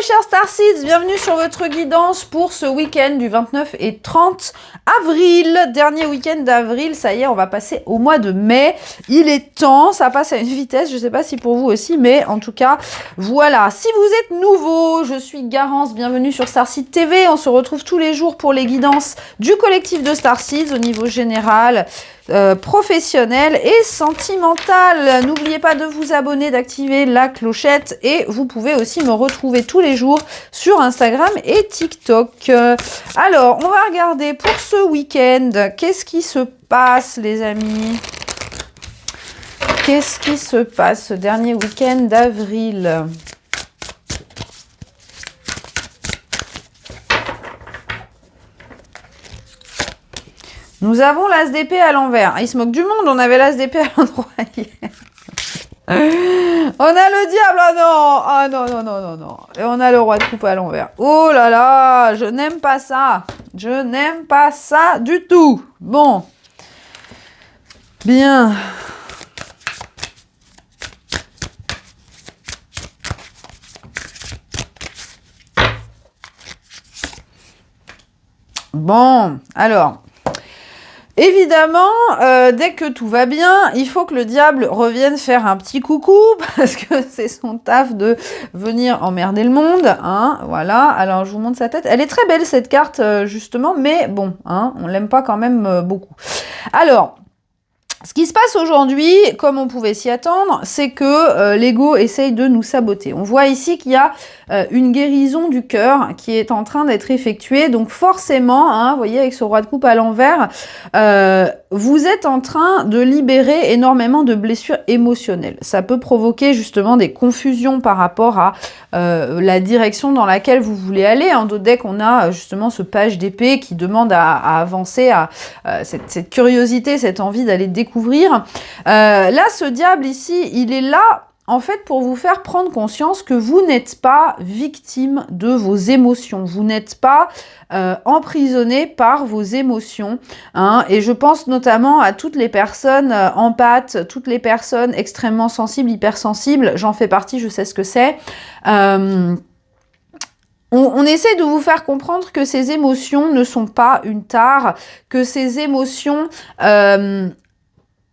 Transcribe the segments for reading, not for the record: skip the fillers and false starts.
mes chers Starseeds, bienvenue sur votre guidance pour ce week-end du 29 et 30 avril. Dernier week-end d'avril, ça y est, on va passer au mois de mai. Il est temps, ça passe à une vitesse, je ne sais pas si pour vous aussi, mais en tout cas, voilà. Si vous êtes nouveau, je suis Garance, bienvenue sur Starseed TV. On se retrouve tous les jours pour les guidances du collectif de Starseeds au niveau général, professionnel et sentimental. N'oubliez pas de vous abonner, d'activer la clochette et vous pouvez aussi me retrouver tous les jours sur Instagram et TikTok. Alors, on va regarder pour ce week-end, qu'est-ce qui se passe les amis? Qu'est-ce qui se passe ce dernier week-end d'avril? Nous avons l'as d'épée à l'envers. Il se moque du monde, on avait l'as d'épée à l'endroit hier. On a le diable, ah non, ah non, non, non, non, non. Et on a le roi de coupe à l'envers. Oh là là, je n'aime pas ça. Je n'aime pas ça du tout. Bon. Bien. Bon, alors... Évidemment, dès que tout va bien, il faut que le diable revienne faire un petit coucou, parce que c'est son taf de venir emmerder le monde, hein, voilà. Alors, je vous montre sa tête. Elle est très belle, cette carte, justement, mais bon, hein, on l'aime pas quand même beaucoup. Alors... Ce qui se passe aujourd'hui, comme on pouvait s'y attendre, c'est que l'ego essaye de nous saboter. On voit ici qu'il y a une guérison du cœur qui est en train d'être effectuée. Donc forcément, hein, vous voyez avec ce roi de coupe à l'envers, vous êtes en train de libérer énormément de blessures émotionnelles. Ça peut provoquer justement des confusions par rapport à la direction dans laquelle vous voulez aller. En dos deck, on a justement ce page d'épée qui demande à avancer, à cette curiosité, cette envie d'aller découvrir. Là, ce diable ici, il est là en fait pour vous faire prendre conscience que vous n'êtes pas victime de vos émotions. Vous n'êtes pas emprisonné par vos émotions. Hein, et je pense notamment à toutes les personnes empathes, toutes les personnes extrêmement sensibles, hypersensibles. J'en fais partie, je sais ce que c'est. On essaie de vous faire comprendre que ces émotions ne sont pas une tare, que ces émotions...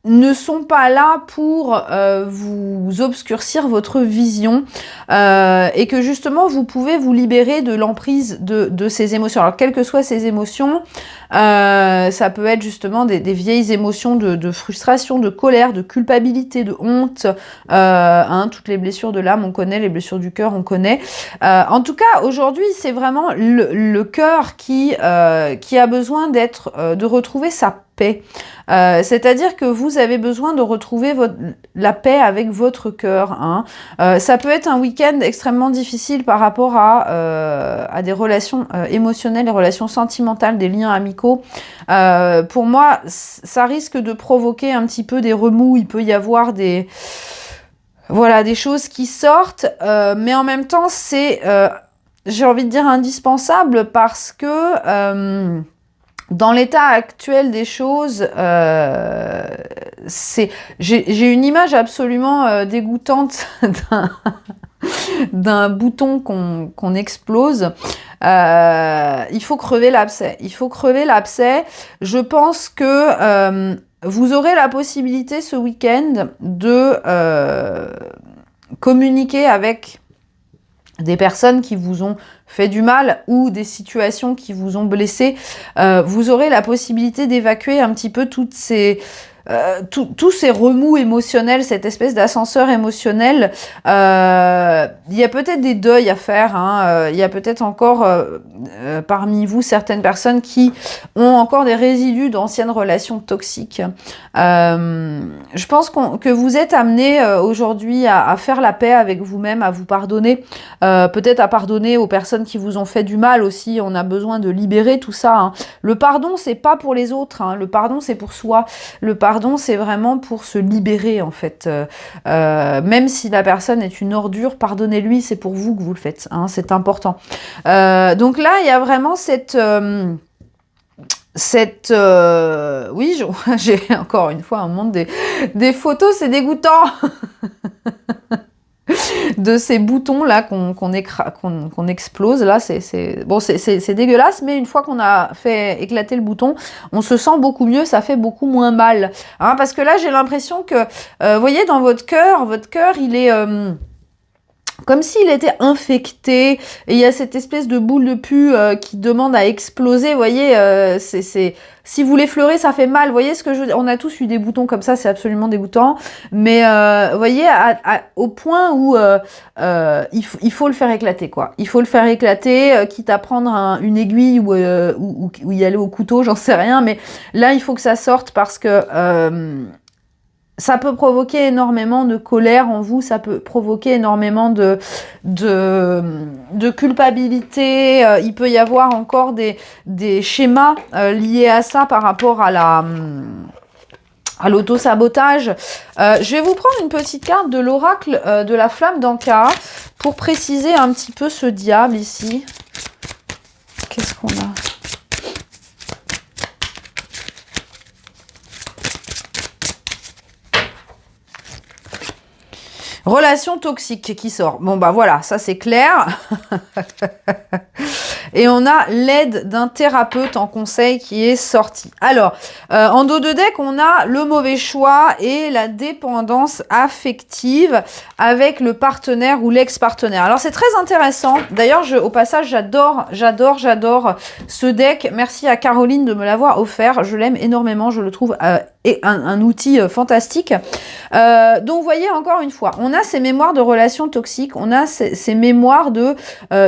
ne sont pas là pour vous obscurcir votre vision et que justement vous pouvez vous libérer de l'emprise de ces émotions. Alors quelles que soient ces émotions, ça peut être justement des vieilles émotions de frustration, de colère, de culpabilité, de honte, hein, toutes les blessures de l'âme on connaît, les blessures du cœur on connaît. En tout cas aujourd'hui c'est vraiment le cœur qui a besoin de retrouver sa paix. C'est-à-dire que vous avez besoin de retrouver la paix avec votre cœur. Hein. Ça peut être un week-end extrêmement difficile par rapport à des relations émotionnelles, des relations sentimentales, des liens amicaux. Pour moi, ça risque de provoquer un petit peu des remous. Il peut y avoir des choses qui sortent, mais en même temps, c'est, j'ai envie de dire, indispensable parce que... dans l'état actuel des choses, j'ai une image absolument dégoûtante d'un bouton qu'on explose. Il faut crever l'abcès. Il faut crever l'abcès. Je pense que vous aurez la possibilité ce week-end de communiquer avec des personnes qui vous ont fait du mal ou des situations qui vous ont blessé, vous aurez la possibilité d'évacuer un petit peu toutes ces... tous ces remous émotionnels, cette espèce d'ascenseur émotionnel. Il y a peut-être des deuils à faire, hein. Il y a peut-être encore parmi vous certaines personnes qui ont encore des résidus d'anciennes relations toxiques. Je pense que vous êtes amené aujourd'hui à faire la paix avec vous-même, à vous pardonner, peut-être à pardonner aux personnes qui vous ont fait du mal aussi. On a besoin de libérer tout ça. Hein. Le pardon, c'est pas pour les autres, hein. Le pardon, c'est pour soi. Le pardon, c'est vraiment pour se libérer, en fait. Même si la personne est une ordure, pardonnez-lui, c'est pour vous que vous le faites. Hein, c'est important. Donc là, il y a vraiment oui, j'ai encore une fois un monde des photos, c'est dégoûtant. de ces boutons là qu'on explose. Là, c'est dégueulasse, mais une fois qu'on a fait éclater le bouton, on se sent beaucoup mieux, ça fait beaucoup moins mal. Hein, parce que là, j'ai l'impression que, vous voyez, dans votre cœur, il est... comme s'il était infecté, et il y a cette espèce de boule de pus qui demande à exploser, vous voyez, si vous l'effleurez, ça fait mal, vous voyez ce que je veux dire. On a tous eu des boutons comme ça, c'est absolument dégoûtant, mais vous voyez, au point où il faut le faire éclater, quoi. Il faut le faire éclater, quitte à prendre une aiguille ou y aller au couteau, j'en sais rien, mais là, il faut que ça sorte parce que... ça peut provoquer énormément de colère en vous, ça peut provoquer énormément de culpabilité. Il peut y avoir encore des schémas liés à ça par rapport à l'auto-sabotage. Je vais vous prendre une petite carte de l'oracle de la flamme d'Anka pour préciser un petit peu ce diable ici. Qu'est-ce qu'on a ? Relation toxique qui sort. Bon, bah voilà, ça c'est clair. Et on a l'aide d'un thérapeute en conseil qui est sorti. Alors, en dos de deck, on a le mauvais choix et la dépendance affective avec le partenaire ou l'ex-partenaire. Alors, c'est très intéressant. D'ailleurs, au passage, j'adore ce deck. Merci à Caroline de me l'avoir offert. Je l'aime énormément. Je le trouve un outil fantastique. Donc, vous voyez, encore une fois, on a ces mémoires de relations toxiques. On a ces mémoires de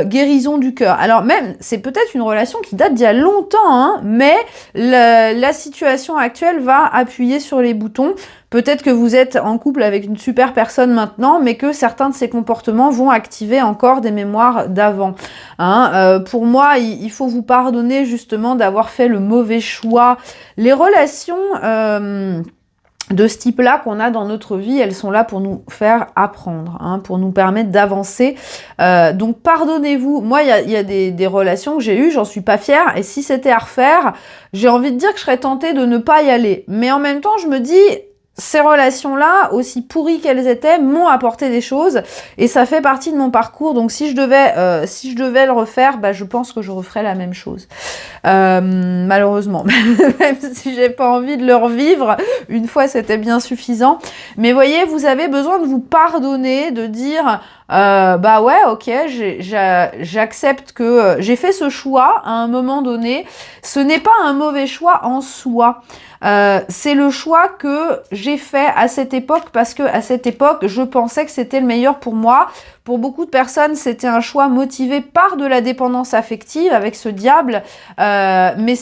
guérison du cœur. Alors, même, c'est peut-être une relation qui date d'il y a longtemps, hein, mais la situation actuelle va appuyer sur les boutons. Peut-être que vous êtes en couple avec une super personne maintenant, mais que certains de ces comportements vont activer encore des mémoires d'avant. Hein, pour moi, il faut vous pardonner justement d'avoir fait le mauvais choix. Les relations... de ce type-là qu'on a dans notre vie, elles sont là pour nous faire apprendre, hein, pour nous permettre d'avancer. Donc pardonnez-vous. Moi, il y a des relations que j'ai eues, j'en suis pas fière. Et si c'était à refaire, j'ai envie de dire que je serais tentée de ne pas y aller. Mais en même temps, je me dis... ces relations-là, aussi pourries qu'elles étaient, m'ont apporté des choses et ça fait partie de mon parcours. Donc si je devais le refaire, bah, je pense que je referais la même chose. Malheureusement, même si j'ai pas envie de le revivre, une fois c'était bien suffisant. Mais voyez, vous avez besoin de vous pardonner, de dire... bah ouais, ok, j'accepte que j'ai fait ce choix à un moment donné. Ce n'est pas un mauvais choix en soi. C'est le choix que j'ai fait à cette époque parce que à cette époque, je pensais que c'était le meilleur pour moi. Pour beaucoup de personnes, c'était un choix motivé par de la dépendance affective avec ce diable. Mais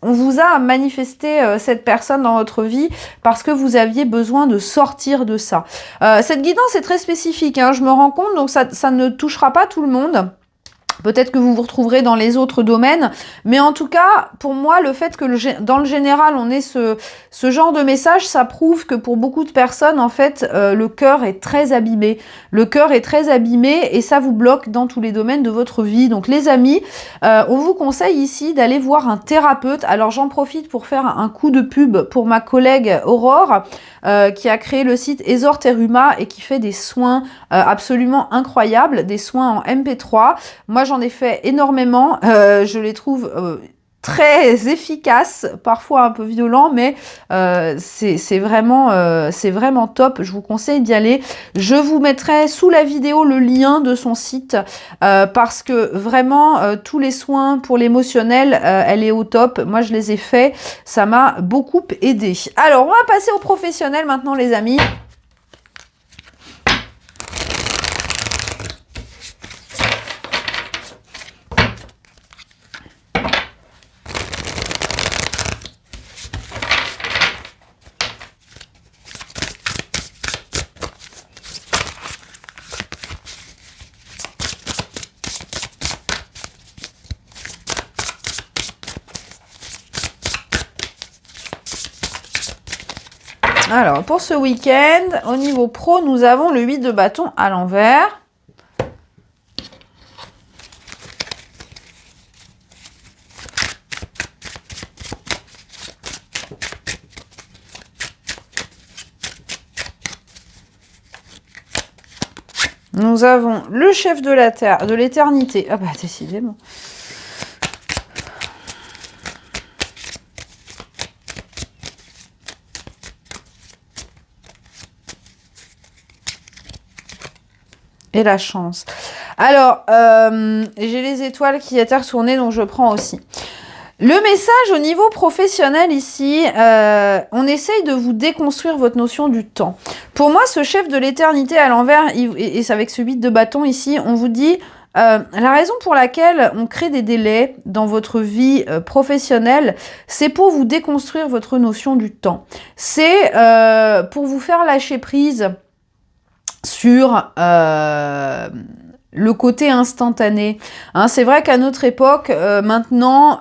on vous a manifesté cette personne dans votre vie parce que vous aviez besoin de sortir de ça. Cette guidance est très spécifique, hein, je me rends compte, donc ça ne touchera pas tout le monde. Peut-être que vous vous retrouverez dans les autres domaines, mais en tout cas, pour moi, le fait que dans le général, on ait ce genre de message, ça prouve que pour beaucoup de personnes, en fait, le cœur est très abîmé. Le cœur est très abîmé et ça vous bloque dans tous les domaines de votre vie. Donc les amis, on vous conseille ici d'aller voir un thérapeute. Alors j'en profite pour faire un coup de pub pour ma collègue Aurore, qui a créé le site Ezor Teruma et qui fait des soins absolument incroyables, des soins en MP3. Moi, j'en ai fait énormément. Je les trouve très efficaces, parfois un peu violents, mais c'est vraiment top. Je vous conseille d'y aller. Je vous mettrai sous la vidéo le lien de son site parce que vraiment, tous les soins pour l'émotionnel, elle est au top. Moi, je les ai faits. Ça m'a beaucoup aidé. Alors, on va passer aux professionnels maintenant, les amis. Alors, pour ce week-end, au niveau pro, nous avons le 8 de bâton à l'envers. Nous avons le chef de la Terre, de l'éternité. Ah bah, décidément. Et la chance. Alors, j'ai les étoiles qui étaient retournées, donc je prends aussi. Le message au niveau professionnel ici, on essaye de vous déconstruire votre notion du temps. Pour moi, ce chef de l'éternité à l'envers, et c'est avec ce 8 de bâton ici, on vous dit la raison pour laquelle on crée des délais dans votre vie professionnelle, c'est pour vous déconstruire votre notion du temps. C'est pour vous faire lâcher prise sur le côté instantané. Hein, c'est vrai qu'à notre époque, maintenant,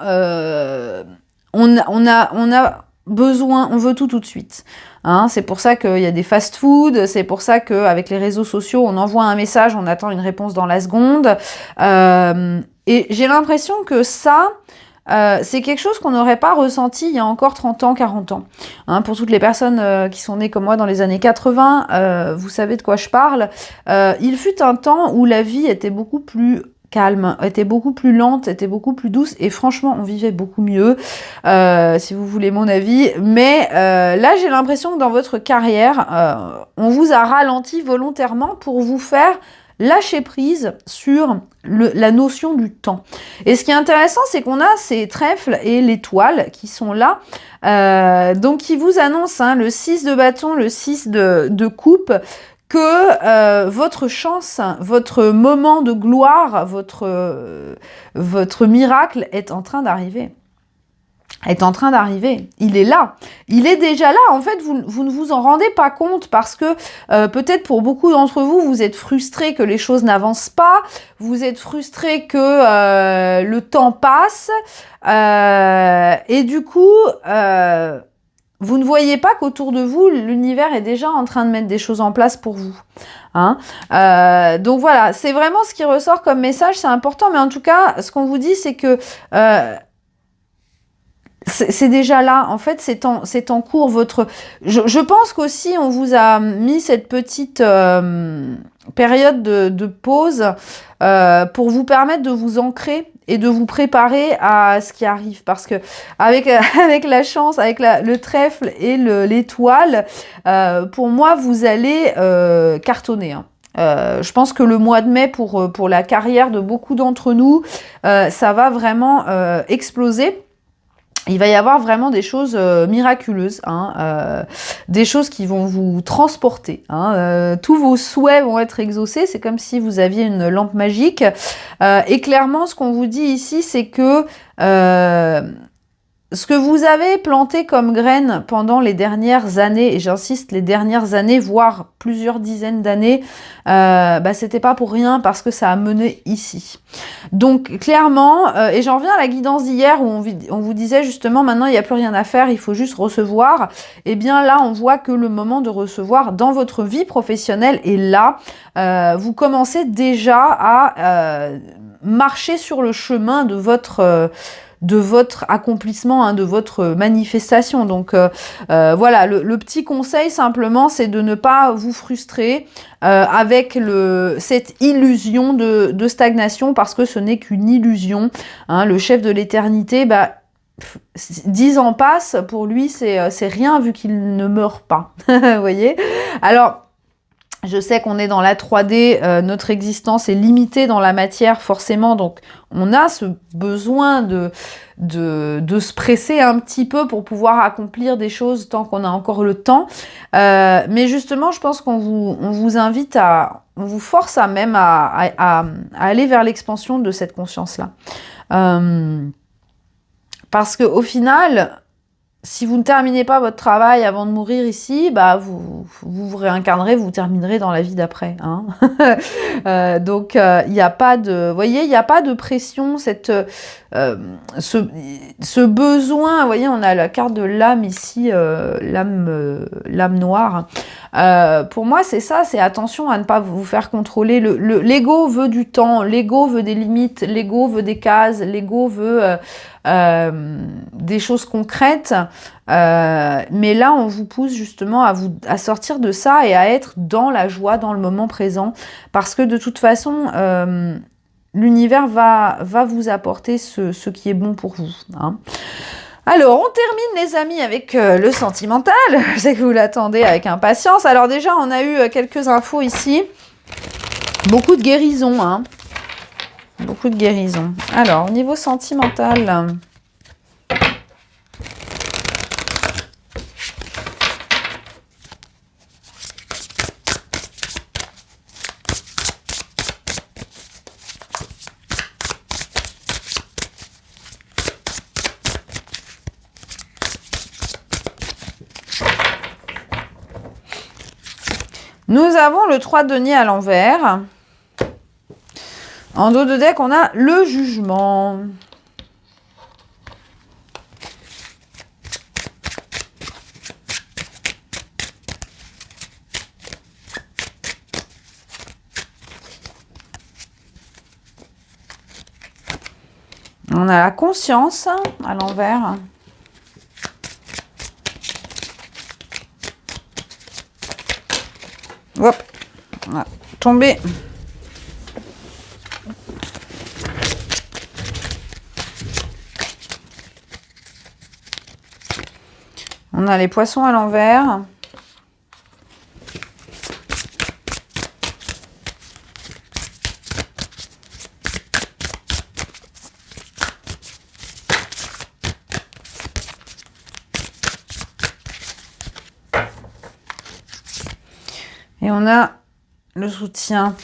on a besoin, on veut tout de suite. Hein, c'est pour ça qu'il y a des fast-food, c'est pour ça qu'avec les réseaux sociaux, on envoie un message, on attend une réponse dans la seconde. Et j'ai l'impression que ça... c'est quelque chose qu'on n'aurait pas ressenti il y a encore 30 ans, 40 ans. Hein, pour toutes les personnes qui sont nées comme moi dans les années 80, vous savez de quoi je parle. Il fut un temps où la vie était beaucoup plus calme, était beaucoup plus lente, était beaucoup plus douce et franchement on vivait beaucoup mieux, si vous voulez mon avis. Mais là j'ai l'impression que dans votre carrière, on vous a ralenti volontairement pour vous faire lâcher prise sur la notion du temps. Et ce qui est intéressant, c'est qu'on a ces trèfles et l'étoile qui sont là, donc qui vous annoncent le 6 de bâton, le 6 de coupe, que votre chance, votre moment de gloire, votre miracle est en train d'arriver. Il est là. Il est déjà là. En fait, vous ne vous en rendez pas compte parce que peut-être pour beaucoup d'entre vous, vous êtes frustrés que les choses n'avancent pas. Vous êtes frustrés que le temps passe. Et du coup, vous ne voyez pas qu'autour de vous, l'univers est déjà en train de mettre des choses en place pour vous. Hein, donc voilà, c'est vraiment ce qui ressort comme message. C'est important. Mais en tout cas, ce qu'on vous dit, c'est que... c'est déjà là, en fait, c'est en cours. Je pense qu'aussi, on vous a mis cette petite période de pause pour vous permettre de vous ancrer et de vous préparer à ce qui arrive. Parce que avec la chance, avec le trèfle et l'étoile, pour moi, vous allez cartonner. Hein. Je pense que le mois de mai, pour la carrière de beaucoup d'entre nous, ça va vraiment exploser. Il va y avoir vraiment des choses miraculeuses, des choses qui vont vous transporter. Tous vos souhaits vont être exaucés, c'est comme si vous aviez une lampe magique. Et clairement, ce qu'on vous dit ici, c'est que ce que vous avez planté comme graine pendant les dernières années, et j'insiste, les dernières années, voire plusieurs dizaines d'années, c'était pas pour rien parce que ça a mené ici. Donc clairement, et j'en reviens à la guidance d'hier où on vous disait justement maintenant il n'y a plus rien à faire, il faut juste recevoir. Et bien là, on voit que le moment de recevoir dans votre vie professionnelle est là. Vous commencez déjà à marcher sur le chemin de votre accomplissement, de votre manifestation. Donc voilà, le petit conseil simplement, c'est de ne pas vous frustrer avec cette illusion de stagnation, parce que ce n'est qu'une illusion. Le chef de l'éternité, 10 ans passent, pour lui c'est rien vu qu'il ne meurt pas. Vous voyez? Alors, je sais qu'on est dans la 3D, notre existence est limitée dans la matière forcément, donc on a ce besoin de se presser un petit peu pour pouvoir accomplir des choses tant qu'on a encore le temps. Mais justement, je pense qu'on vous invite on vous force à aller vers l'expansion de cette conscience-là. Parce qu'au final... Si vous ne terminez pas votre travail avant de mourir ici, vous réincarnerez, vous terminerez dans la vie d'après. Donc, il n'y a pas de... Vous voyez, il n'y a pas de pression, ce besoin... Vous voyez, on a la carte de l'âme ici, l'âme noire. Pour moi, c'est ça, c'est attention à ne pas vous faire contrôler. L'ego veut du temps, l'ego veut des limites, l'ego veut des cases, l'ego veut... des choses concrètes. Mais là, on vous pousse justement à sortir de ça et à être dans la joie, dans le moment présent. Parce que de toute façon, l'univers va vous apporter ce qui est bon pour vous. Hein. Alors, on termine les amis avec le sentimental. Je sais que vous l'attendez avec impatience. Alors déjà, on a eu quelques infos ici. Beaucoup de guérison, hein. Beaucoup de guérison. Alors, au niveau sentimental... Nous avons le 3 de denier à l'envers. En dos de deck, on a le jugement. On a la conscience à l'envers. Hop, on a tombé. On a les poissons à l'envers. Et on a le soutien.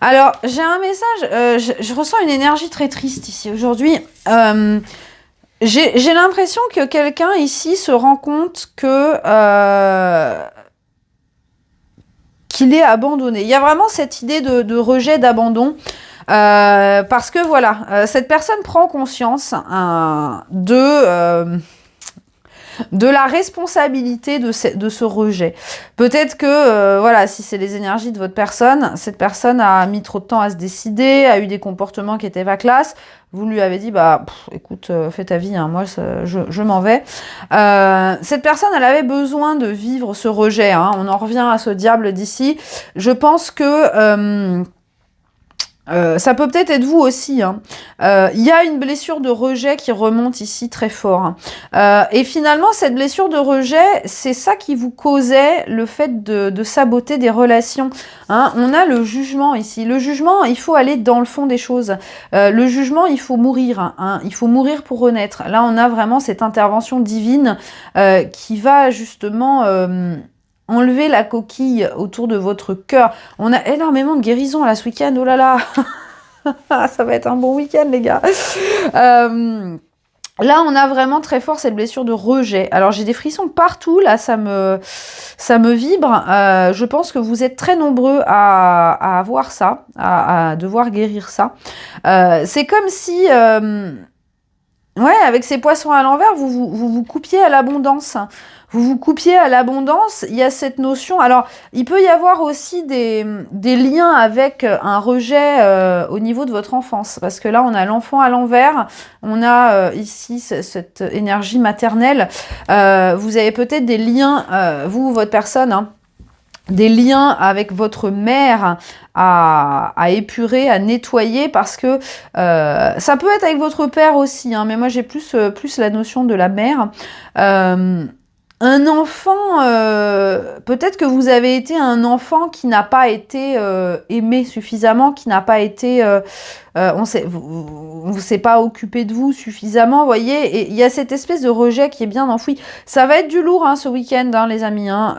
Alors, j'ai un message. Je ressens une énergie très triste ici aujourd'hui. J'ai l'impression que quelqu'un ici se rend compte que qu'il est abandonné. Il y a vraiment cette idée de rejet, d'abandon. Parce que voilà, cette personne prend conscience de la responsabilité de ce rejet. Peut-être que, voilà, si c'est les énergies de votre personne, cette personne a mis trop de temps à se décider, a eu des comportements qui étaient pas classe, vous lui avez dit, bah, écoute, fais ta vie, hein, moi, je m'en vais. Cette personne, elle avait besoin de vivre ce rejet, hein, on en revient à ce diable d'ici. Je pense que... ça peut peut-être être vous aussi. Hein. Il y a une blessure de rejet qui remonte ici très fort. Et finalement, cette blessure de rejet, c'est ça qui vous causait le fait de saboter des relations. Hein. On a le jugement ici. Le jugement, il faut aller dans le fond des choses. Le jugement, il faut mourir. Hein. Il faut mourir pour renaître. Là, on a vraiment cette intervention divine qui va justement... enlevez la coquille autour de votre cœur. On a énormément de guérison là ce week-end. Oh là là. Ça va être un bon week-end, les gars. Là, on a vraiment très fort cette blessure de rejet. Alors, j'ai des frissons partout. Là, ça me vibre. Je pense que vous êtes très nombreux à avoir ça, à devoir guérir ça. C'est comme si... ouais, avec ces poissons à l'envers, vous coupiez à l'abondance. Vous vous coupiez à l'abondance, il y a cette notion... Alors, il peut y avoir aussi des liens avec un rejet au niveau de votre enfance. Parce que là, on a l'enfant à l'envers. On a ici cette énergie maternelle. Vous avez peut-être des liens, vous, votre personne... Hein, des liens avec votre mère à épurer, à nettoyer, parce que ça peut être avec votre père aussi, hein, mais moi j'ai plus la notion de la mère. Un enfant, peut-être que vous avez été un enfant qui n'a pas été aimé suffisamment, qui n'a pas été... on ne s'est pas occupé de vous suffisamment, vous voyez, et il y a cette espèce de rejet qui est bien enfoui. Ça va être du lourd hein, ce week-end, hein, les amis. Hein.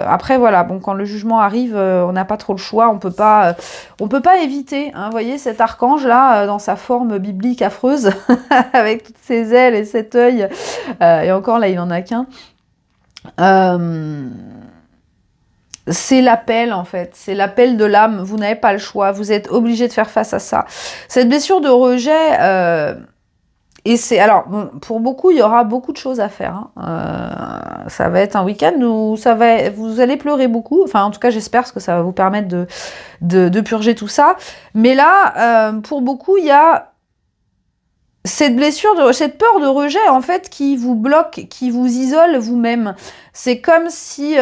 Après, voilà, bon, quand le jugement arrive, on n'a pas trop le choix, on peut pas éviter, hein, vous voyez, cet archange-là, dans sa forme biblique affreuse, avec toutes ses ailes et cet œil, et encore là, il en a qu'un. C'est l'appel en fait, c'est l'appel de l'âme, vous n'avez pas le choix, vous êtes obligé de faire face à ça. Cette blessure de rejet, et c'est... Alors, bon, pour beaucoup, il y aura beaucoup de choses à faire. Hein. Ça va être un week-end où vous allez pleurer beaucoup, enfin en tout cas j'espère, parce que ça va vous permettre de purger tout ça. Mais là, pour beaucoup, il y a cette blessure, cette peur de rejet, en fait, qui vous bloque, qui vous isole vous-même. C'est comme si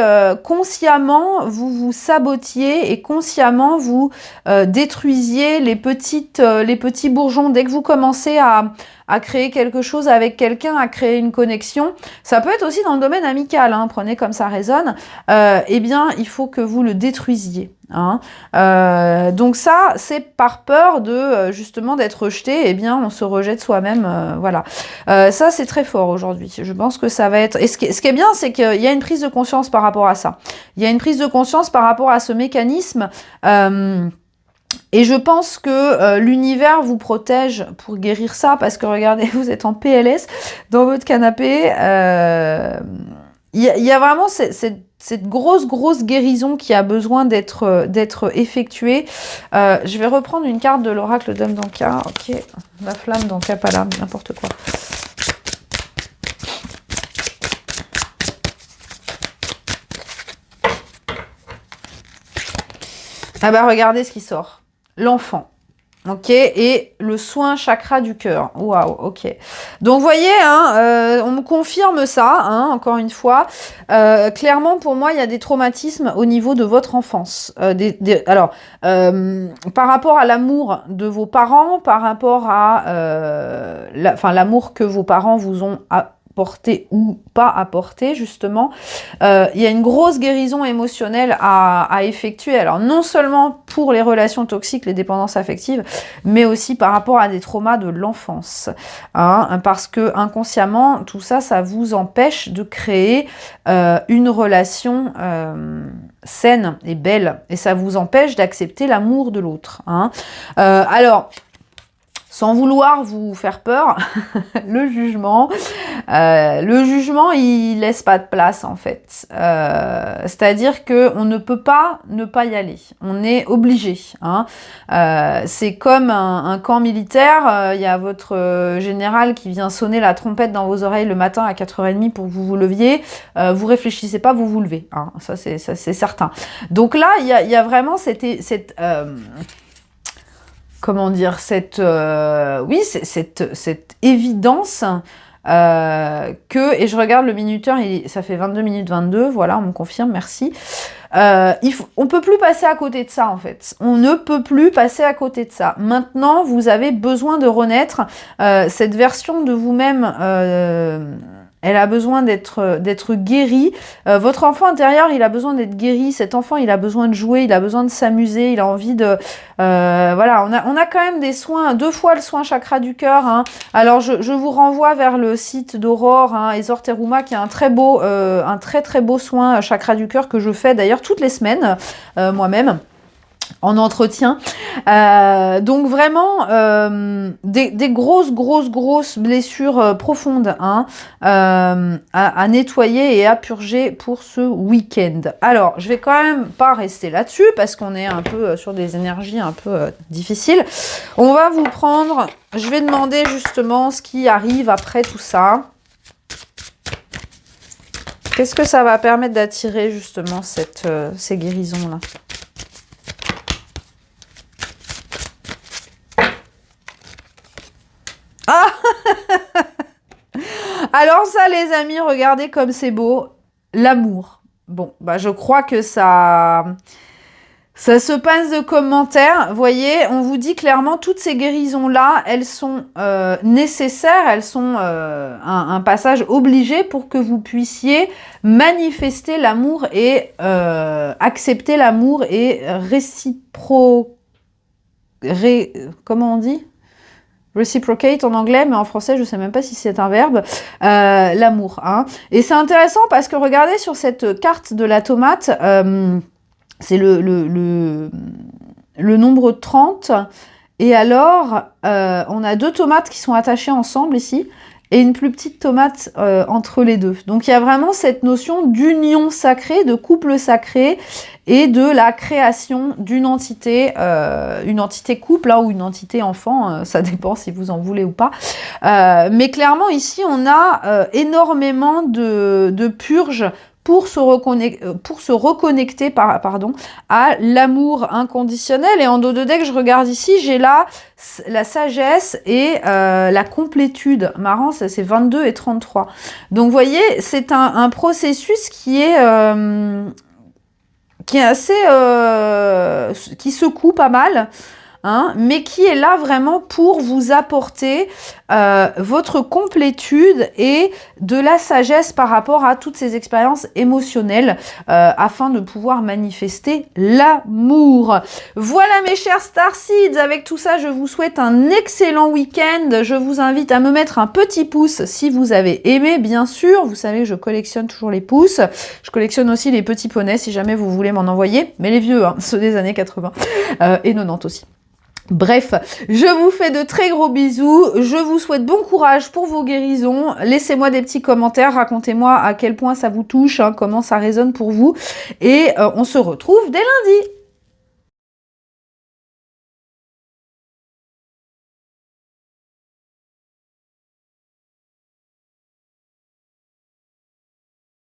consciemment, vous vous sabotiez et consciemment, vous détruisiez les petits bourgeons. Dès que vous commencez à créer quelque chose avec quelqu'un, à créer une connexion, ça peut être aussi dans le domaine amical, hein, prenez comme ça résonne, eh bien, il faut que vous le détruisiez. Hein. Donc ça, c'est par peur de justement d'être rejeté, eh bien, on se rejette soi-même, voilà. Ça, c'est très fort aujourd'hui. Je pense que ça va être... Et ce qui est bien, c'est qu'il y a une prise de conscience par rapport à ça. Il y a une prise de conscience par rapport à ce mécanisme. Et je pense que l'univers vous protège pour guérir ça, parce que regardez, vous êtes en PLS dans votre canapé. Il y a vraiment cette grosse guérison qui a besoin d'être effectuée. Je vais reprendre une carte de l'oracle d'Homme d'Anka. Ok, la flamme d'Ankapala, n'importe quoi. Ah bah regardez ce qui sort. L'enfant. Ok, et le soin chakra du cœur. Waouh, ok. Donc, vous voyez, hein, on me confirme ça, hein, encore une fois. Clairement, pour moi, il y a des traumatismes au niveau de votre enfance. Alors, par rapport à l'amour de vos parents, par rapport à l'amour que vos parents vous ont apporté ou pas apporté, justement, il y a une grosse guérison émotionnelle à effectuer. Alors, non seulement pour les relations toxiques, les dépendances affectives, mais aussi par rapport à des traumas de l'enfance. Hein, parce que inconsciemment, tout ça, ça vous empêche de créer une relation saine et belle. Et ça vous empêche d'accepter l'amour de l'autre. Hein. Alors... Sans vouloir vous faire peur, le jugement, il laisse pas de place en fait. C'est-à-dire que on ne peut pas ne pas y aller. On est obligé. Hein. C'est comme un camp militaire. Il y a votre général qui vient sonner la trompette dans vos oreilles le matin à 4h30 pour que vous vous leviez. Vous réfléchissez pas, vous vous levez. Hein. Ça c'est certain. Donc là, il y a vraiment cette comment dire, cette évidence et je regarde le minuteur, ça fait 22 minutes 22, voilà, on me confirme, merci. On peut plus passer à côté de ça, en fait. On ne peut plus passer à côté de ça. Maintenant, vous avez besoin de renaître. Cette version de vous-même... elle a besoin d'être guérie. Votre enfant intérieur, il a besoin d'être guéri. Cet enfant, il a besoin de jouer, il a besoin de s'amuser, il a envie de... voilà, on a quand même des soins, 2 fois le soin chakra du cœur. Hein. Alors, je vous renvoie vers le site d'Aurore, hein, Ezor Teruma, qui a un très très beau soin chakra du cœur que je fais d'ailleurs toutes les semaines, moi-même. En entretien. Donc vraiment des grosses blessures profondes hein, à nettoyer et à purger pour ce week-end. Alors, je vais quand même pas rester là-dessus parce qu'on est un peu sur des énergies un peu difficiles. On va vous prendre, je vais demander justement ce qui arrive après tout ça. Qu'est-ce que ça va permettre d'attirer justement ces guérisons-là ? Ah alors ça, les amis, regardez comme c'est beau. L'amour. Bon, bah je crois que ça se passe de commentaires. Vous voyez, on vous dit clairement, toutes ces guérisons-là, elles sont nécessaires, elles sont un passage obligé pour que vous puissiez manifester l'amour et accepter l'amour et comment on dit ? Reciprocate en anglais, mais en français, je ne sais même pas si c'est un verbe, l'amour. Hein. Et c'est intéressant parce que regardez sur cette carte de la tomate, c'est le nombre 30, et alors, on a 2 tomates qui sont attachées ensemble ici, et une plus petite tomate entre les deux. Donc, il y a vraiment cette notion d'union sacrée, de couple sacré, et de la création d'une entité couple hein, ou une entité enfant, ça dépend si vous en voulez ou pas. Mais clairement, ici, on a énormément de purges pour se reconnecter pardon, à l'amour inconditionnel. Et en dos de deck, je regarde ici, j'ai là la sagesse et la complétude. Marrant, ça c'est 22 et 33. Donc vous voyez, c'est un processus qui est assez... qui secoue pas mal. Hein, mais qui est là vraiment pour vous apporter votre complétude et de la sagesse par rapport à toutes ces expériences émotionnelles afin de pouvoir manifester l'amour. Voilà mes chers Starseeds, avec tout ça, je vous souhaite un excellent week-end. Je vous invite à me mettre un petit pouce si vous avez aimé, bien sûr. Vous savez, je collectionne toujours les pouces. Je collectionne aussi les petits poneys si jamais vous voulez m'en envoyer, mais les vieux, hein, ceux des années 80 et 90 aussi. Bref, je vous fais de très gros bisous, je vous souhaite bon courage pour vos guérisons, laissez-moi des petits commentaires, racontez-moi à quel point ça vous touche, hein, comment ça résonne pour vous, et on se retrouve dès lundi.